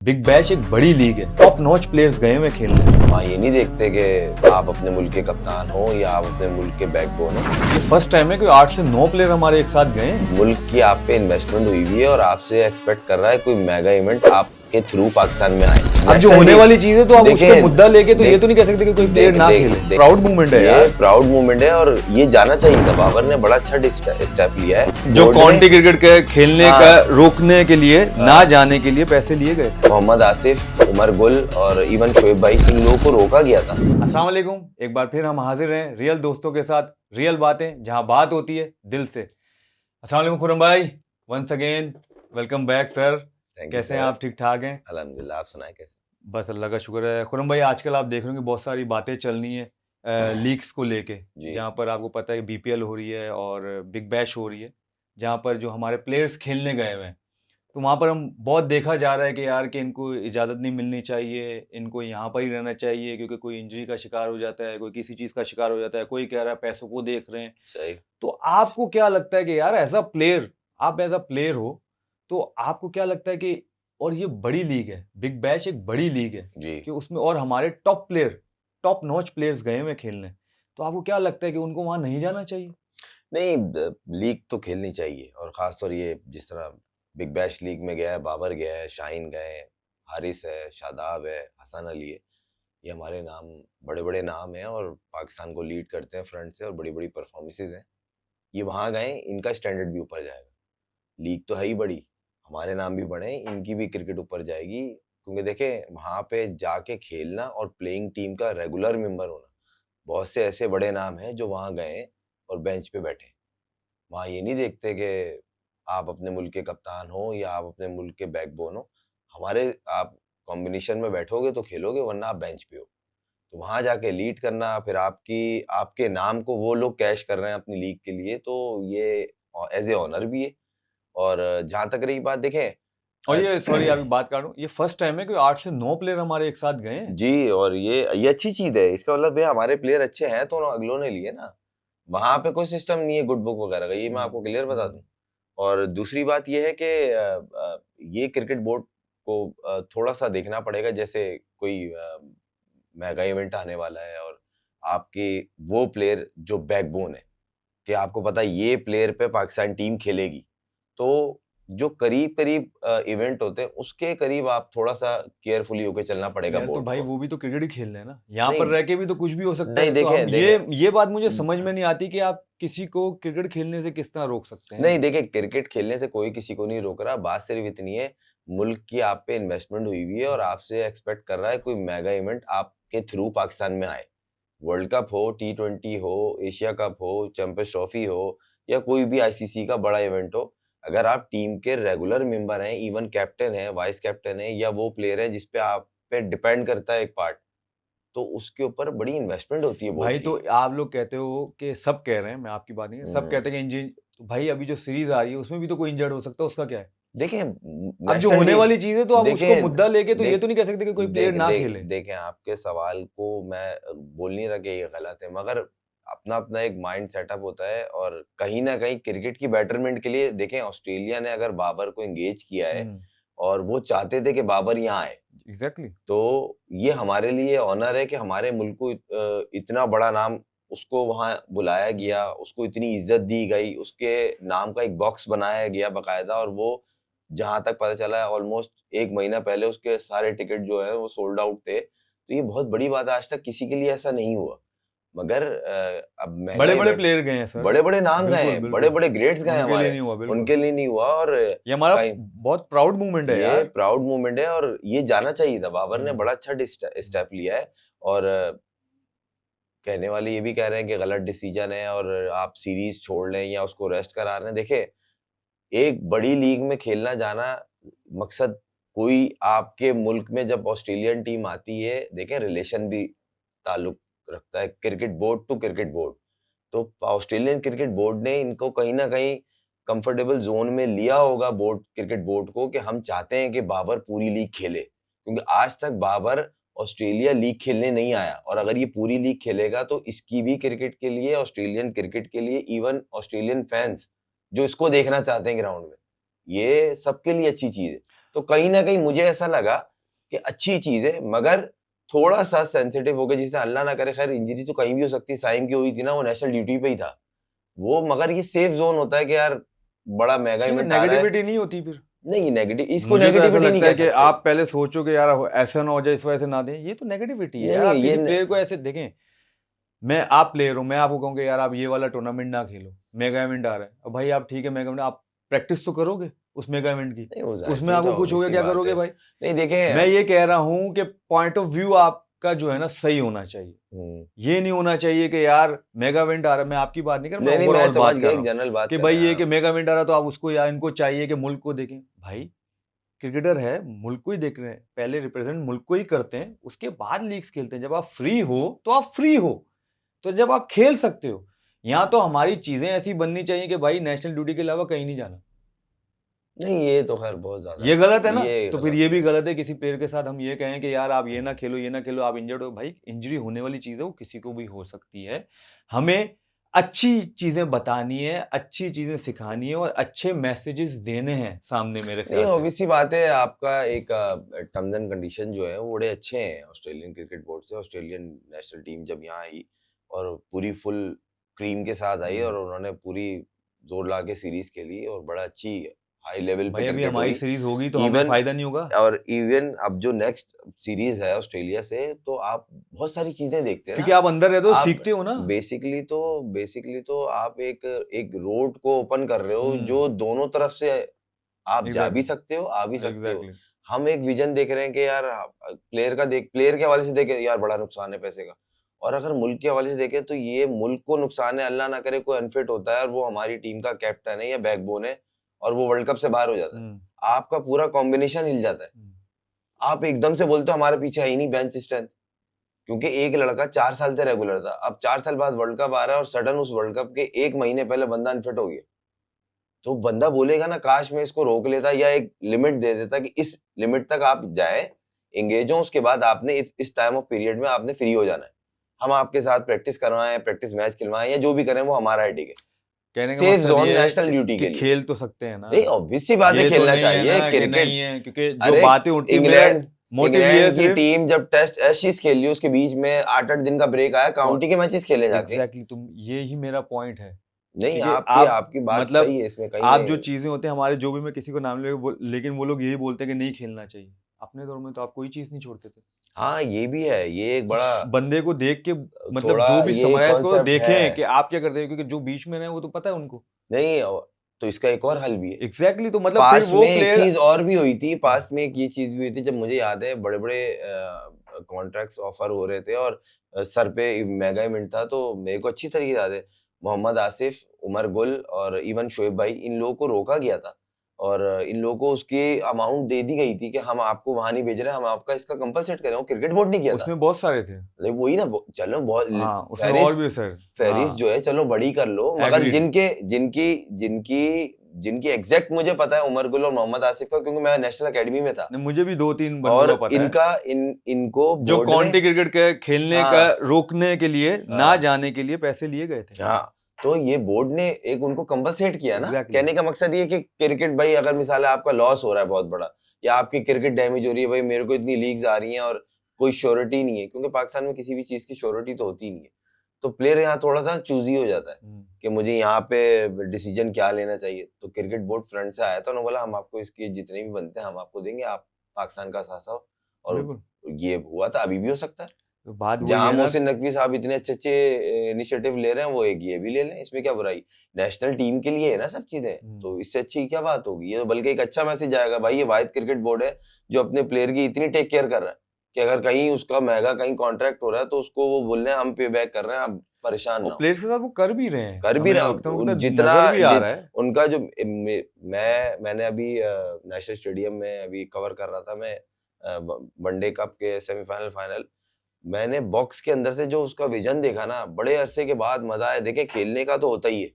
Big bash एक बड़ी league है, टॉप नॉच प्लेयर्स गए हुए खेलने। वहाँ ये नहीं देखते कि आप अपने मुल्क के कप्तान हो या आप अपने मुल्क के बैकबोन हो। ये फर्स्ट टाइम है कि 8 से 9 प्लेयर हमारे एक साथ गए हैं। मुल्क की आप पे इन्वेस्टमेंट हुई हुई है और आपसे एक्सपेक्ट कर रहा है कोई मेगा इवेंट आपके थ्रू पाकिस्तान में आए। अब जो होने वाली चीज है तो आप उसका मुद्दा लेके तो ये तो नहीं कह सकते कि कोई प्लेयर ना खेले। प्राउड मूवमेंट है यार, प्राउड मूवमेंट है और ये जाना चाहिए था। बाबर ने बड़ा अच्छा स्टेप लिया है। जो काउंटी क्रिकेट के खेलने का रोकने के लिए ना जाने के लिए पैसे लिए गए। मोहम्मद आसिफ, उमर गुल और इवन शोएब भाई, इन लोगों को रोका गया था। अस्सलाम वालेकुम, एक बार फिर हम हाजिर हैं रियल दोस्तों के साथ, रियल बातें जहां बात होती है दिल से। अस्सलाम वालेकुम खुरम भाई, once again welcome back sir. कैसे हैं आप? ठीक ठाक हैं? अल्हम्दुलिल्लाह, आप सुनाएं कैसे? बस अल्लाह का शुक्र है। खुरम भाई, आजकल आप देख रहे होंगे बहुत सारी बातें चल रही हैं लीग्स को लेके, जहाँ पर आपको पता है बीपीएल हो रही है और बिग बैश हो रही है, जहाँ पर जो हमारे प्लेयर्स खेलने गए हुए हैं, तो वहाँ पर हम बहुत देखा जा रहा है कि यार कि इनको इजाज़त नहीं मिलनी चाहिए, इनको यहाँ पर ही रहना चाहिए, क्योंकि कोई इंजरी का शिकार हो जाता है, कोई किसी चीज़ का शिकार हो जाता है, कोई कह रहा है पैसों को देख रहे हैं। सही। तो आपको क्या लगता है कि यार एज अ प्लेयर, आप एज अ प्लेयर हो, तो आपको क्या लगता है कि, और ये बड़ी लीग है, बिग बैश एक बड़ी लीग है जी। कि उसमें और हमारे top player, top notch players गए हुए खेलने, तो आपको क्या लगता है कि उनको वहां नहीं जाना चाहिए? नहीं, लीग तो खेलनी चाहिए और खासतौर ये जिस तरह बिग बैश लीग में गया है, बाबर गया है, शाहीन गए, हारिस है, शादाब है, हसन अली है। ये हमारे नाम, बड़े बड़े नाम हैं और पाकिस्तान को लीड करते हैं फ्रंट से और बड़ी बड़ी परफॉर्मेंसेज हैं। ये वहाँ गए, इनका स्टैंडर्ड भी ऊपर जाएगा। लीग तो है ही बड़ी, हमारे नाम भी बढ़े, इनकी भी क्रिकेट ऊपर जाएगी। क्योंकि देखें, वहाँ पे जाके खेलना और प्लेइंग टीम का रेगुलर मेंबर होना, बहुत से ऐसे बड़े नाम हैं जो वहाँ गए और बेंच पे बैठे। वहाँ ये नहीं देखते कि आप अपने मुल्क के कप्तान हो या आप अपने मुल्क के बैकबोन हो। हमारे आप कॉम्बिनेशन में बैठोगे तो खेलोगे, वरना आप बेंच पे हो। तो वहाँ जाके लीड करना, फिर आपके नाम को वो लोग कैश कर रहे हैं अपनी लीग के लिए, तो ये एज ए ऑनर भी है। और जहाँ तक रही बात, देखें, और ये सॉरी आपकी बात काटूं, ये फर्स्ट टाइम है कि 8 से 9 प्लेयर हमारे एक साथ गए हैं। जी, और ये अच्छी चीज है। इसका मतलब भैया हमारे प्लेयर अच्छे हैं तो अगलों ने लिए ना। वहां पे कोई सिस्टम नहीं है गुड बुक वगैरह का, ये मैं आपको क्लियर बता दूं। और दूसरी बात ये है कि ये क्रिकेट बोर्ड को थोड़ा सा देखना पड़ेगा। जैसे कोई मेगा इवेंट आने वाला है और आपके वो प्लेयर जो बैकबोन है, कि आपको पता है ये प्लेयर पे पाकिस्तान टीम खेलेगी, तो जो करीब करीब इवेंट होते हैं उसके करीब आप थोड़ा सा केयरफुली होके चलना पड़ेगा यार तो बोर्ड भाई को। वो भी तो क्रिकेट ही खेल रहे हैं ना, यहाँ पर नहीं रह के भी तो कुछ भी हो सकता नहीं, है। तो देखें अब देखें ये बात मुझे समझ में नहीं आती कि आप किसी को क्रिकेट खेलने से किस तरह रोक सकते हैं। नहीं, देखें, क्रिकेट खेलने से कोई किसी को नहीं रोक रहा। बात सिर्फ इतनी है, मुल्क की आप पे इन्वेस्टमेंट हुई हुई है और आपसे एक्सपेक्ट कर रहा है कोई मेगा इवेंट आपके थ्रू पाकिस्तान में आए। वर्ल्ड कप हो, टी20 हो, एशिया कप हो, चैंपियंस ट्रॉफी हो या कोई भी आईसीसी का बड़ा इवेंट हो, अगर आप टीम के रेगुलर मेंबर हैं, इवन कैप्टन है, वाइस कैप्टन है, या वो प्लेयर है जिसपे आप पे डिपेंड करता है एक पार्ट, तो उसके ऊपर बड़ी इन्वेस्टमेंट होती है बोर्ड भाई की। तो आप लोग कहते हो कि सब कह रहे हैं, मैं आपकी बात नहीं, सब कहते हैं कि इंजरी, तो भाई अभी जो सीरीज आ रही है उसमें भी तो कोई इंजर्ड हो सकता है, उसका क्या है? देखें, अब जो होने वाली चीज है तो आप उसको देखें मुद्दा लेके तो ये देख तो नहीं कह सकते कि कोई प्लेयर ना खेले। देखें, आपके सवाल को मैं बोल नहीं रहा कि ये गलत है, मगर अपना अपना एक माइंड सेटअप होता है और कहीं ना कहीं क्रिकेट की बेटरमेंट के लिए, देखें, ऑस्ट्रेलिया ने अगर बाबर को एंगेज किया है और वो चाहते थे कि बाबर यहाँ आए, एग्जैक्टली। तो ये हमारे लिए ऑनर है कि हमारे मुल्क को इतना बड़ा नाम, उसको वहां बुलाया गया, उसको इतनी इज्जत दी गई, उसके नाम का एक बॉक्स बनाया गया बकायदा, और वो जहां तक पता चला है ऑलमोस्ट 1 महीना पहले उसके सारे टिकट जो है वो सोल्ड आउट थे। तो ये बहुत बड़ी बात है, आज तक किसी के लिए ऐसा नहीं हुआ। मगर अब बड़े बड़े महंगाई, प्लेयर गए हैं सर, बड़े बड़े नाम गए बिल्कुल हैं, बड़े बिल्कुल, बड़े ग्रेड्स गए उनके लिए हमारे, नहीं हुआ, बिल्कुल उनके लिए नहीं हुआ। और ये हमारा कहीं बहुत प्राउड मूवमेंट है ये यार। प्राउड मोमेंट है और ये जाना चाहिए था। बाबर ने बड़ा अच्छा स्टेप लिया है। और कहने वाले ये भी कह रहे हैं कि गलत डिसीजन है और आप सीरीज छोड़ लें या उसको रेस्ट करा रहे हैं। देखें, एक बड़ी लीग में खेलना जाना, मकसद कोई आपके मुल्क में जब ऑस्ट्रेलियन टीम आती है, देखें, रिलेशन भी ताल्लुक रखता है cricket board to cricket board. तो ऑस्ट्रेलियन क्रिकेट बोर्ड ने इनको कहीं ना कहीं कंफर्टेबल जोन में लिया होगा, बोर्ड, क्रिकेट बोर्ड को, कि हम चाहते हैं कि बाबर पूरी लीग खेले, क्योंकि आज तक बाबर ऑस्ट्रेलिया लीग खेलने नहीं आया। और अगर ये पूरी लीग खेलेगा तो इसकी भी क्रिकेट के लिए, ऑस्ट्रेलियन क्रिकेट के लिए, इवन ऑस्ट्रेलियन फैंस जो इसको देखना चाहते हैं ग्राउंड में, ये सबके लिए अच्छी चीज है। तो कहीं ना कहीं मुझे ऐसा लगा कि अच्छी चीज है, मगर थोड़ा सा सेंसिटिव हो गया, जिससे अल्लाह ना करे, खैर इंजरी तो कहीं भी हो सकती है, साइम की हुई थी ना, वो नेशनल ड्यूटी पे ही था वो, मगर ये सेफ जोन होता है कि यार बड़ा मेगा इवेंट आ रहा है। नेगेटिविटी नहीं होती फिर। नहीं नेगेटिव, इसको मुझे तो ऐसा नेगेटिविटी नहीं लगता है कह कि सकते। आप पहले सोचो कि यार ऐसा ना हो जाए, इस वजह से ना दें, ये तो नेगेटिविटी है नहीं यार। नहीं आप ये किसी प्लेयर को ऐसे देखें, आप प्लेयर हो, मैं आपको कहूँगा यार आप ये वाला टूर्नामेंट ना खेलो, मेगा इवेंट आ रहा है, अब भाई आप ठीक है मेगा इवेंट, आप प्रैक्टिस तो करोगे उस मेगा इवेंट की, नहीं, वो जाहिर उसमें सी आपको तो कुछ हो गया obvious सी क्या बात करोगे है। भाई? नहीं देखें, मैं ये कह रहा हूँ कि पॉइंट ऑफ व्यू आपका जो है ना सही होना चाहिए। ये नहीं होना चाहिए कि यार मेगा इवेंट आ रहा है, मैं आपकी बात नहीं कर रहा, नहीं मैं नहीं मैं ओवरऑल समझ बात गया, कर एक रहा हूँ जनरल बात कि कर भाई रहे हैं ये कि आप। मेगा इवेंट आ रहा है तो आप उसको, या इनको चाहिए कि मुल्क को देखें। भाई क्रिकेटर है, मुल्क को ही देख रहे हैं, पहले रिप्रेजेंट मुल्क को ही करते हैं, उसके बाद लीग्स खेलते हैं। जब आप फ्री हो तो आप फ्री हो, तो जब आप खेल सकते हो। यहाँ तो हमारी चीजें ऐसी बननी चाहिए कि भाई नेशनल ड्यूटी के अलावा कहीं नहीं जाना। नहीं ये तो खैर बहुत ज्यादा ये गलत है ना, ये तो फिर गलत ये भी है। गलत है किसी प्लेयर के साथ हम ये कहें कि यार आप ये ना खेलो, ये ना खेलो, आप इंजर्ड हो। भाई इंजरी होने वाली चीज है, वो किसी को भी हो सकती है। हमें अच्छी चीजें बतानी है, अच्छी चीजें सिखानी है, और अच्छे मैसेजेस देने हैं सामने, मेरे नहीं ख्याल से। ऑब्वियस सी बात है, आपका एक टर्म्स एंड कंडीशन जो है वो बड़े अच्छे हैं ऑस्ट्रेलियन क्रिकेट बोर्ड से। ऑस्ट्रेलियन नेशनल टीम जब यहाँ आई और पूरी फुल क्रीम के साथ आई, और उन्होंने पूरी जोर ला के सीरीज खेली, और बड़ा अच्छी हाई लेवल पे भाई अभी क्रिकेट हमारी हुई। सीरीज होगी तो हमें इवन फायदा नहीं होगा। और इवन अब जो नेक्स्ट सीरीज है ऑस्ट्रेलिया से, तो आप बहुत सारी चीजें देखते हैं क्योंकि ना, आप अंदर रहते हो, आप सीखते हो ना। बेसिकली तो आप एक रोड को ओपन कर रहे हो जो दोनों तरफ से आप जा भी एग्जैक्टली सकते हो, आ भी सकते हो। एग्जैक्टली। हम एक विजन देख रहे हैं कि यार प्लेयर के हवाले से देखे यार बड़ा नुकसान है पैसे का, और अगर मुल्क के हवाले से देखे तो ये मुल्क को नुकसान है, अल्लाह ना करे कोई अनफिट होता है और वो हमारी टीम का कैप्टन है या बैकबोन है, और वो वर्ल्ड कप से बाहर हो जाता है, आपका पूरा कॉम्बिनेशन हिल जाता है। आप एकदम से बोलते हो हमारे पीछे है ही नहीं बेंच स्ट्रेंथ, क्योंकि एक लड़का 4 साल से रेगुलर था, अब 4 साल बाद वर्ल्ड कप आ रहा है और सडन उस वर्ल्ड कप के 1 महीने पहले बंदा अनफिट हो गया, तो बंदा बोलेगा ना काश मैं इसको रोक लेता या एक लिमिट दे देता कि इस लिमिट तक आप जाए, एंगेज हो, उसके बाद आपने इस टाइम ऑफ पीरियड में आपने फ्री हो जाना है, हम आपके साथ प्रैक्टिस करवाएं, प्रैक्टिस मैच खिलवाएं या जो भी करें वो हमारा है, ठीक है। कहने का सेफ मकसद जोन ये है नेशनल ड्यूटी कि के लिए खेल तो सकते हैं ना। नहीं, ऑब्वियस सी बात है, ये तो खेलना नहीं है चाहिए ना कि क्रिकेट। नहीं है, क्योंकि जो अरे बातें उठती है, इंग्लैंड मोटिव ये है की सिर्फ। टीम जब टेस्ट एशेज खेल ली, उसके बीच में 8-8 दिन का ब्रेक आया, काउंटी के मैचेस खेले जाके। एग्जैक्टली, तुम ये ही मेरा पॉइंट है। नहीं क्योंकि आपकी बात मतलब सही है, इसमें कहीं आप नहीं। जो चीजें होते हैं हमारे, जो भी, मैं किसी को नाम ले लेकिन वो लोग यही बोलते हैं कि नहीं खेलना चाहिए। अपने दौर में तो आप कोई चीज नहीं छोड़ते थे। हाँ ये भी है, ये एक बड़ा बंदे को देख के मतलब थोड़ा जो भी ये समराइज करो, कॉन्सेप्ट देखें है। कि आप क्या करते हैं, क्योंकि जो बीच में रहे वो तो पता है उनको। नहीं तो इसका एक और हल भी है। एग्जैक्टली, तो मतलब फिर पास्ट वो में एक प्लेयर। चीज और भी हुई थी, पास्ट में एक ये चीज भी हुई थी, जब मुझे याद है बड़े बड़े कॉन्ट्रैक्ट्स ऑफर हो रहे थे और सर पे मेगा इवेंट था, तो मेरे को अच्छी तरीके याद है मोहम्मद आसिफ, उमर गुल और इवन शोएब भाई, इन लोगों को रोका गया था और इन लोगों को उसकी अमाउंट दे दी गई थी कि हम आपको वहां नहीं भेज रहे, हम आपका इसका कंपलसेट कर रहे हैं। क्रिकेट बोर्ड नहीं किया था उसमें बहुत सारे थे। लेकिन वही ना, चलो बहुत हाँ, उसमें और भी सर। फेरिस जो है चलो बड़ी कर लो, मगर Agreed. जिनकी एग्जैक्ट मुझे पता है उमर गुल और मोहम्मद आसिफ का, क्योंकि मैं नेशनल एकेडमी में था। मुझे भी 2-3 बंदों और का पता इनका है इनको जो बोर्ड काउंटी क्रिकेट के खेलने हाँ, का रोकने के लिए, ना हाँ, जाने के लिए पैसे लिए गए थे। हाँ, तो ये बोर्ड ने एक उनको कंपलसेट किया ना। Exactly. कहने का मकसद ये कि क्रिकेट भाई, अगर मिसाल है आपका लॉस हो रहा है बहुत बड़ा, या आपकी क्रिकेट डैमेज हो रही है, भाई मेरे को इतनी लीग्स आ रही हैं और कोई श्योरिटी नहीं है, क्योंकि पाकिस्तान में किसी भी चीज की श्योरिटी तो होती नहीं है, तो प्लेयर यहाँ थोड़ा सा चूजी हो जाता है कि मुझे यहाँ पे डिसीजन क्या लेना चाहिए। तो क्रिकेट बोर्ड फ्रंट से आया था, उन्होंने बोला हम आपको इसके जितने भी बनते हैं हम आपको देंगे, आप पाकिस्तान का साथ हो। और ये हुआ था, अभी भी हो सकता है। तो बात जहां मोहसिन नकवी साहब इतने अच्छे इनिशिएटिव ले रहे हैं, वो एक ये भी ले लें, इसमें क्या बुराई, नेशनल टीम के लिए है ना सब चीजें, तो इससे अच्छी क्या बात होगी। ये तो बल्कि एक अच्छा मैसेज आएगा, भाई ये वाहिद क्रिकेट बोर्ड है जो अपने प्लेयर की इतनी टेक केयर कर रहा है कि अगर कहीं उसका महंगा कहीं कॉन्ट्रैक्ट हो रहा है तो उसको वो बोल रहे हैं हम पे बैक कर रहे हैं, आप परेशान ना हो। प्लेयर्स के साथ वो कर भी रहे हैं, कर भी रहा जितना भी आ रहा है उनका जो मैंने अभी नेशनल स्टेडियम में अभी कवर कर रहा था मैं, वनडे कप के सेमीफाइनल फाइनल, मैंने बॉक्स के अंदर से जो उसका विजन देखा ना, बड़े अरसे के बाद मजा आया। देखे खेलने का तो होता ही है,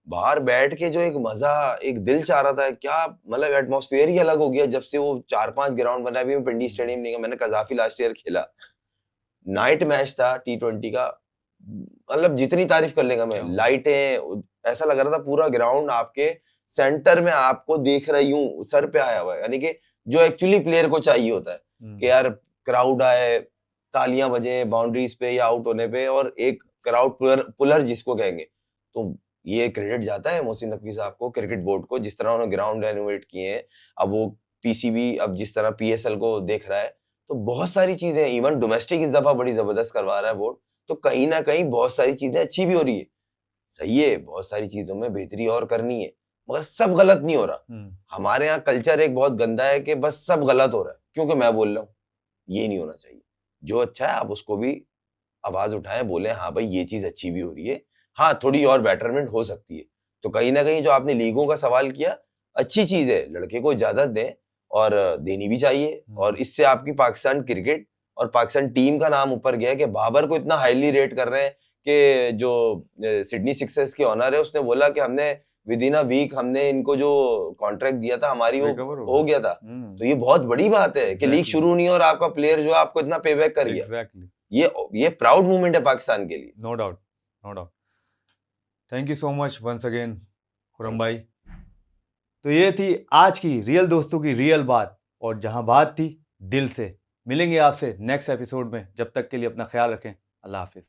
बाहर बैठ के जो एक मजा, एक दिल चाह रहा था, क्या मतलब एटमॉस्फेयर ही अलग हो गया जब से वो 4-5 ग्राउंड बना। अभी मैं पिंडी स्टेडियम नहीं गया, मैंने कजाफी लास्ट ईयर खेला, नाइट मैच था T20 का, मतलब जितनी तारीफ कर लेगा मैं, लाइटें, ऐसा लग रहा था पूरा ग्राउंड आपके सेंटर में आपको देख रही हूँ, सर पे आया हुआ है, यानी कि जो एक्चुअली प्लेयर को चाहिए होता है। कि यार क्राउड आए, तालियां बजे बाउंड्रीज पे या आउट होने पे, और एक क्राउड पुलर जिसको कहेंगे, तो ये क्रेडिट जाता है मोहसिन नकवी साहब को, क्रिकेट बोर्ड को, जिस तरह उन्होंने ग्राउंड रेनोवेट किए हैं। अब वो पीसीबी अब जिस तरह पीएसएल को देख रहा है, तो बहुत सारी चीजें, इवन डोमेस्टिक इस दफा बड़ी जबरदस्त करवा रहा है बोर्ड, तो कहीं ना कहीं बहुत सारी चीजें अच्छी भी हो रही है। सही है, बहुत सारी चीजों में बेहतरी और करनी है, मगर सब गलत नहीं हो रहा। हमारे यहाँ कल्चर एक बहुत गंदा है कि बस सब गलत हो रहा है क्योंकि मैं बोल रहा हूँ, ये नहीं होना चाहिए। जो अच्छा है आप उसको भी आवाज उठाएं, बोले हाँ भाई ये चीज अच्छी भी हो रही है, हाँ थोड़ी और बेटरमेंट हो सकती है। तो कहीं ना कहीं जो आपने लीगों का सवाल किया, अच्छी चीज है, लड़के को इजाजत दें और देनी भी चाहिए। और इससे आपकी पाकिस्तान क्रिकेट और पाकिस्तान टीम का नाम ऊपर गया है कि बाबर को इतना हाईली रेट कर रहे हैं कि जो सिडनी सिक्सर्स के ऑनर है उसने बोला कि हमने विद इन अ वीक हमने इनको जो कॉन्ट्रैक्ट दिया था हमारी वो हो गया था। तो ये बहुत बड़ी बात है कि लीग शुरू नहीं और आपका प्लेयर जो है आपको इतना पेबैक कर गया। ये प्राउड मूवमेंट है पाकिस्तान के लिए। No doubt, no doubt. Thank you so much once again Khurram भाई। तो ये थी आज की रियल दोस्तों की रियल बात, और जहां बात थी दिल से। मिलेंगे आपसे नेक्स्ट एपिसोड में, जब तक के लिए अपना ख्याल रखें। अल्लाह हाफिज।